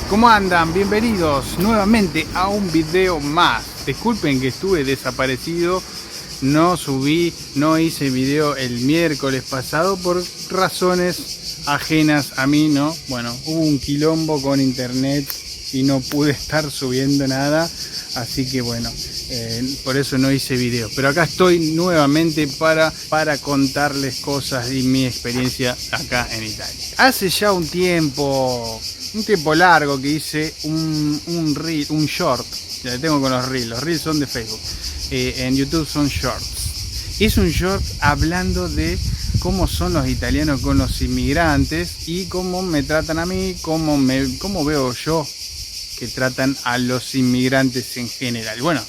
¿Cómo andan? Bienvenidos nuevamente a un video más. Disculpen que estuve desaparecido, no hice video el miércoles pasado por razones ajenas a mí, ¿no? Bueno, hubo un quilombo con internet y no pude estar subiendo nada, así que bueno, por eso no hice video. Pero acá estoy nuevamente para contarles cosas y mi experiencia acá en Italia. Hace ya un tiempo largo que hice un reel, un short. Ya le tengo con los reels son de Facebook, en YouTube son shorts. Es un short hablando de cómo son los italianos con los inmigrantes y cómo me tratan a mí, cómo veo yo que tratan a los inmigrantes en general. Bueno,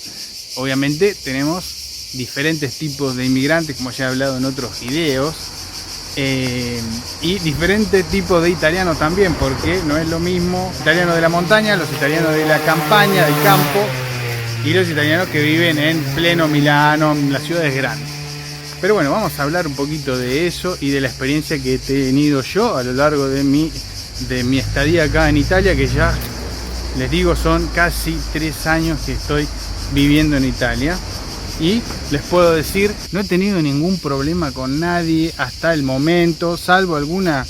obviamente tenemos diferentes tipos de inmigrantes, como ya he hablado en otros videos, y diferentes tipos de italianos también, porque no es lo mismo italianos de la montaña, los italianos de la campaña, del campo, y los italianos que viven en pleno Milano, en las ciudades grandes. Pero bueno, vamos a hablar un poquito de eso y de la experiencia que he tenido yo a lo largo de mi estadía acá en Italia, que ya les digo son casi 3 años que estoy viviendo en Italia. Y les puedo decir, no he tenido ningún problema con nadie hasta el momento, salvo alguna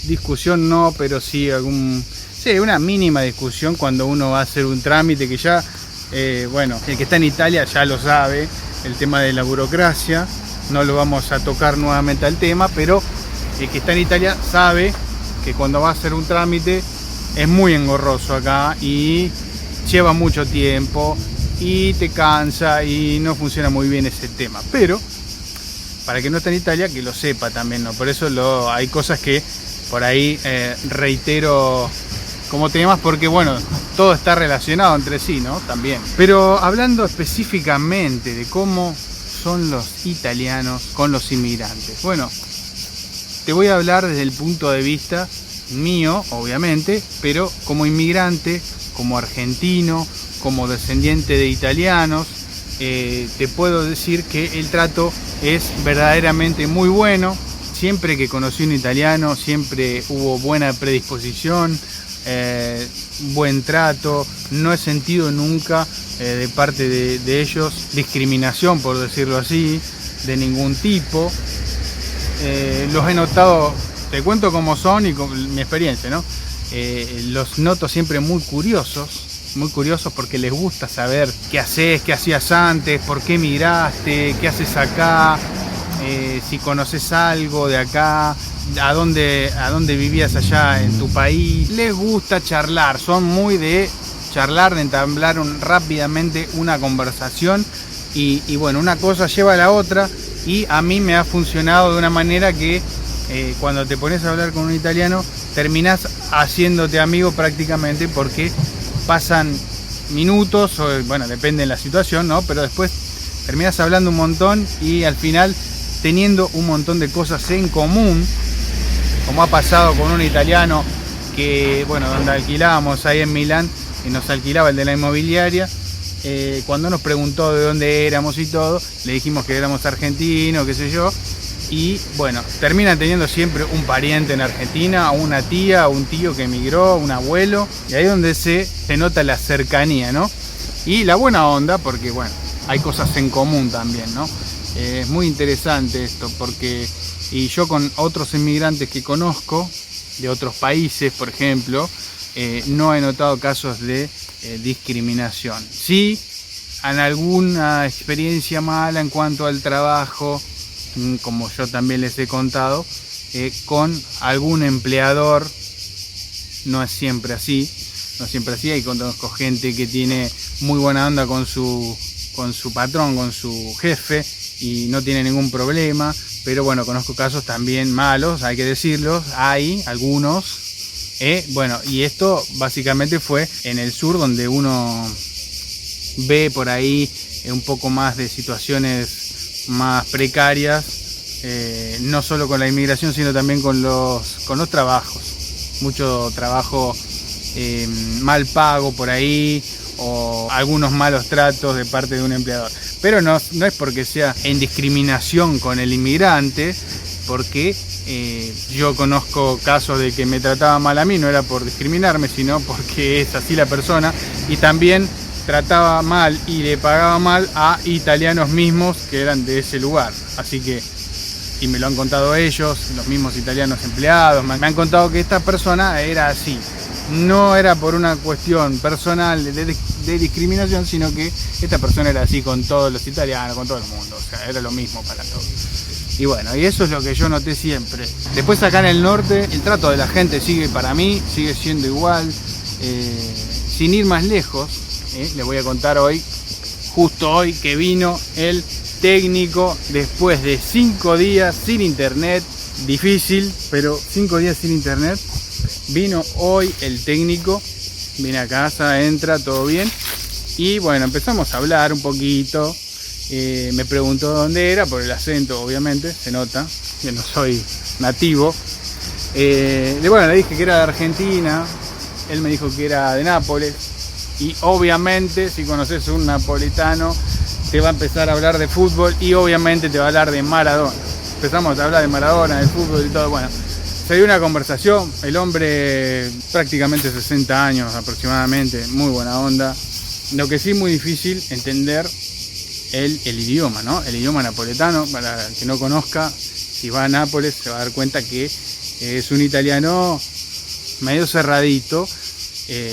discusión, no, pero sí una mínima discusión cuando uno va a hacer un trámite que ya, bueno, el que está en Italia ya lo sabe, el tema de la burocracia, no lo vamos a tocar nuevamente al tema, pero el que está en Italia sabe que cuando va a hacer un trámite es muy engorroso acá y lleva mucho tiempo y te cansa y no funciona muy bien ese tema. Pero para que no esté en Italia, que lo sepa también, ¿no? Por eso hay cosas que por ahí reitero como temas, porque bueno, todo está relacionado entre sí, ¿no? También. Pero hablando específicamente de cómo son los italianos con los inmigrantes, bueno, te voy a hablar desde el punto de vista mío, obviamente, pero como inmigrante, como argentino, como descendiente de italianos, te puedo decir que el trato es verdaderamente muy bueno. Siempre que conocí un italiano, siempre hubo buena predisposición, buen trato. No he sentido nunca de parte de ellos discriminación, por decirlo así, de ningún tipo. Los he notado, te cuento cómo son y con mi experiencia, ¿no? Los noto siempre muy curiosos porque les gusta saber qué haces, qué hacías antes, por qué emigraste, qué haces acá, si conoces algo de acá, a dónde vivías allá en tu país. Les gusta charlar, son muy de charlar, de entablar rápidamente una conversación y bueno, una cosa lleva a la otra y a mí me ha funcionado de una manera que cuando te pones a hablar con un italiano terminás haciéndote amigo prácticamente, porque pasan minutos, o bueno, depende de la situación, ¿no? Pero después terminas hablando un montón y al final teniendo un montón de cosas en común, como ha pasado con un italiano que, bueno, donde alquilábamos ahí en Milán y nos alquilaba el de la inmobiliaria, cuando nos preguntó de dónde éramos y todo, le dijimos que éramos argentinos, qué sé yo, y bueno, terminan teniendo siempre un pariente en Argentina, una tía, un tío que emigró, un abuelo, y ahí es donde se nota la cercanía, ¿no? Y la buena onda, porque bueno, hay cosas en común también, ¿no? Es muy interesante esto, porque y yo con otros inmigrantes que conozco, de otros países, por ejemplo, no he notado casos de discriminación. Sí, en alguna experiencia mala en cuanto al trabajo, como yo también les he contado, con algún empleador. No es siempre así, ahí conozco gente que tiene muy buena onda con su patrón, con su jefe, y no tiene ningún problema. Pero bueno, conozco casos también malos, hay que decirlos, hay algunos. Bueno, y esto básicamente fue en el sur, donde uno ve por ahí un poco más de situaciones más precarias, no solo con la inmigración, sino también con los trabajos. Mucho trabajo mal pago por ahí, o algunos malos tratos de parte de un empleador. Pero no es porque sea en discriminación con el inmigrante, porque Yo conozco casos de que me trataba mal a mí, no era por discriminarme, sino porque es así la persona, y también trataba mal y le pagaba mal a italianos mismos que eran de ese lugar. Así que, y me lo han contado ellos, los mismos italianos empleados, me han contado que esta persona era así. No era por una cuestión personal de discriminación, sino que esta persona era así con todos los italianos, con todo el mundo, o sea, era lo mismo para todos. Y bueno, y eso es lo que yo noté siempre. Después acá en el norte, el trato de la gente para mí, sigue siendo igual. Sin ir más lejos, les voy a contar hoy, justo hoy, que vino el técnico después de 5 días sin internet. Difícil, pero 5 días sin internet. Vino hoy el técnico, viene a casa, entra, todo bien. Y bueno, empezamos a hablar un poquito. Me preguntó dónde era, por el acento obviamente, se nota que no soy nativo. Bueno, le dije que era de Argentina, él me dijo que era de Nápoles. Y obviamente, si conoces un napolitano, te va a empezar a hablar de fútbol y obviamente te va a hablar de Maradona. Empezamos a hablar de Maradona, del fútbol y todo. Bueno, se dio una conversación, el hombre prácticamente 60 años aproximadamente, muy buena onda. Lo que sí es muy difícil entender el idioma, ¿no? El idioma napoletano, para el que no conozca, si va a Nápoles se va a dar cuenta que es un italiano medio cerradito.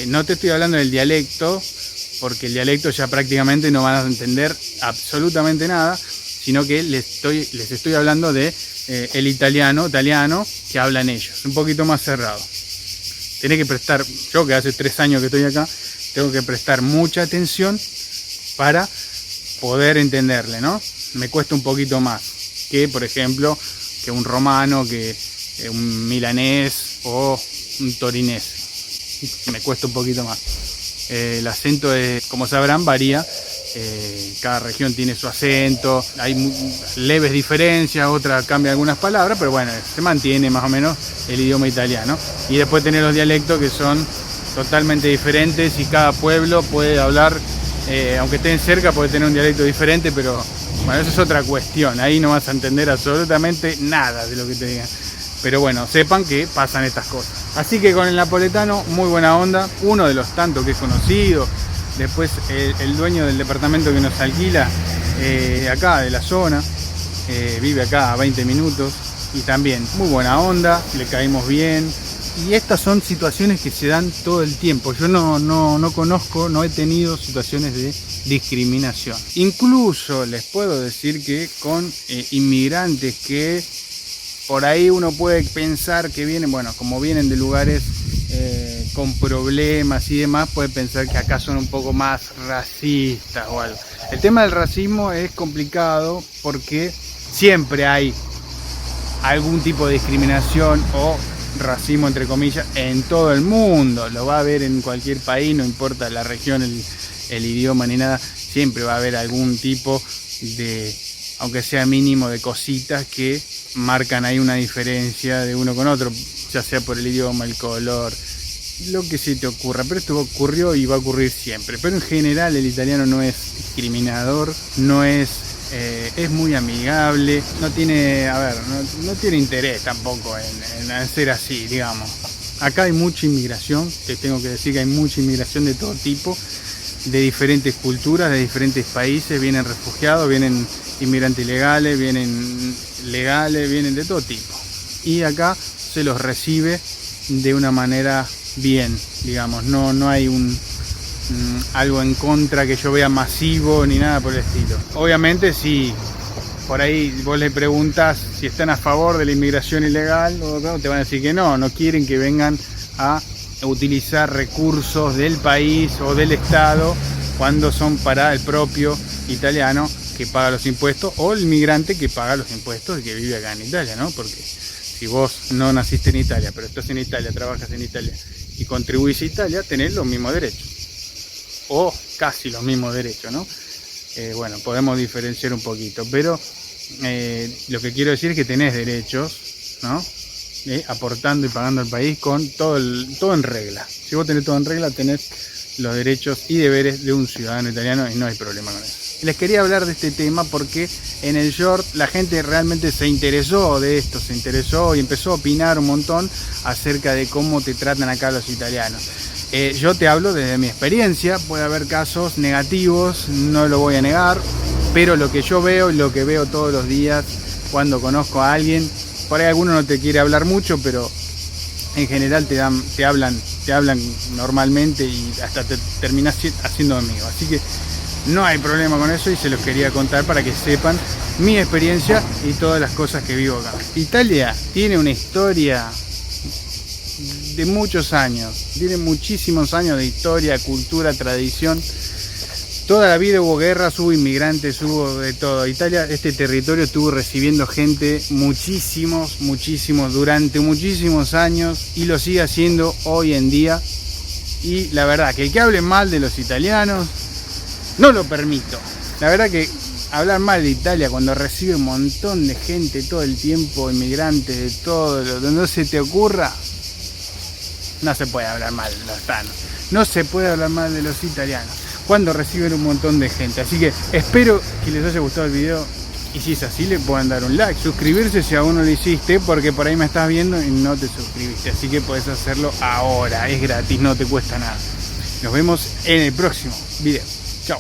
No te estoy hablando del dialecto, porque el dialecto ya prácticamente no van a entender absolutamente nada, sino que les estoy hablando de el italiano que hablan ellos, un poquito más cerrado. Tenés que prestar, yo que hace 3 años que estoy acá, tengo que prestar mucha atención para poder entenderle, ¿no? Me cuesta un poquito más que, por ejemplo, que un romano, que un milanés o un torinés. Me cuesta un poquito más. El acento, como sabrán, varía. Cada región tiene su acento, hay leves diferencias, otra cambia algunas palabras, pero bueno, se mantiene más o menos el idioma italiano. Y después tener los dialectos que son totalmente diferentes y cada pueblo puede hablar, aunque estén cerca, puede tener un dialecto diferente, pero bueno, eso es otra cuestión. Ahí no vas a entender absolutamente nada de lo que te digan. Pero bueno, sepan que pasan estas cosas. Así que con el napoletano, muy buena onda, uno de los tantos que es conocido. Después el dueño del departamento que nos alquila, acá de la zona, vive acá a 20 minutos y también muy buena onda, le caímos bien. Y estas son situaciones que se dan todo el tiempo. Yo no conozco, no he tenido situaciones de discriminación. Incluso les puedo decir que con inmigrantes que por ahí uno puede pensar que vienen, bueno, como vienen de lugares con problemas y demás, puede pensar que acá son un poco más racistas o algo. El tema del racismo es complicado porque siempre hay algún tipo de discriminación o racismo entre comillas en todo el mundo. Lo va a haber en cualquier país, no importa la región, el idioma ni nada, siempre va a haber algún tipo de, aunque sea mínimo, de cositas que marcan ahí una diferencia de uno con otro, ya sea por el idioma, el color, lo que se te ocurra. Pero esto ocurrió y va a ocurrir siempre. Pero en general el italiano no es discriminador, no es muy amigable, no tiene, no tiene interés tampoco en ser así, digamos. Acá hay mucha inmigración, te tengo que decir que hay mucha inmigración de todo tipo, de diferentes culturas, de diferentes países, vienen refugiados, vienen inmigrantes ilegales, vienen legales, vienen de todo tipo. Y acá se los recibe de una manera bien, digamos, no hay algo en contra que yo vea masivo ni nada por el estilo. Obviamente si por ahí vos le preguntas si están a favor de la inmigración ilegal, te van a decir que no quieren que vengan a utilizar recursos del país o del Estado cuando son para el propio italiano que paga los impuestos o el inmigrante que paga los impuestos y que vive acá en Italia, ¿no? Porque si vos no naciste en Italia, pero estás en Italia, trabajas en Italia y contribuís a Italia, tenés los mismos derechos o casi los mismos derechos, ¿no? Bueno, podemos diferenciar un poquito, pero lo que quiero decir es que tenés derechos, ¿no? Aportando y pagando al país con todo en regla. Si vos tenés todo en regla, tenés los derechos y deberes de un ciudadano italiano y no hay problema con eso. Les quería hablar de este tema porque en el short la gente realmente se interesó de esto, se interesó y empezó a opinar un montón acerca de cómo te tratan acá los italianos. Yo te hablo desde mi experiencia, puede haber casos negativos, no lo voy a negar, pero lo que yo veo y lo que veo todos los días cuando conozco a alguien, por ahí alguno no te quiere hablar mucho, pero en general te hablan normalmente y hasta te terminas haciendo amigo. Así que no hay problema con eso y se los quería contar para que sepan mi experiencia y todas las cosas que vivo acá. Italia tiene una historia de muchos años, tiene muchísimos años de historia, cultura, tradición. Toda la vida hubo guerras, hubo inmigrantes, hubo de todo. Italia, este territorio estuvo recibiendo gente muchísimos durante muchísimos años y lo sigue haciendo hoy en día. Y la verdad que el que hable mal de los italianos, no lo permito. La verdad que hablar mal de Italia cuando recibe un montón de gente todo el tiempo, inmigrantes de todo, donde no se te ocurra, no se puede hablar mal de los tanos. No se puede hablar mal de los italianos cuando reciben un montón de gente. Así que espero que les haya gustado el video. Y si es así, le pueden dar un like, suscribirse si aún no lo hiciste, porque por ahí me estás viendo y no te suscribiste. Así que podés hacerlo ahora, es gratis, no te cuesta nada. Nos vemos en el próximo video. Chao.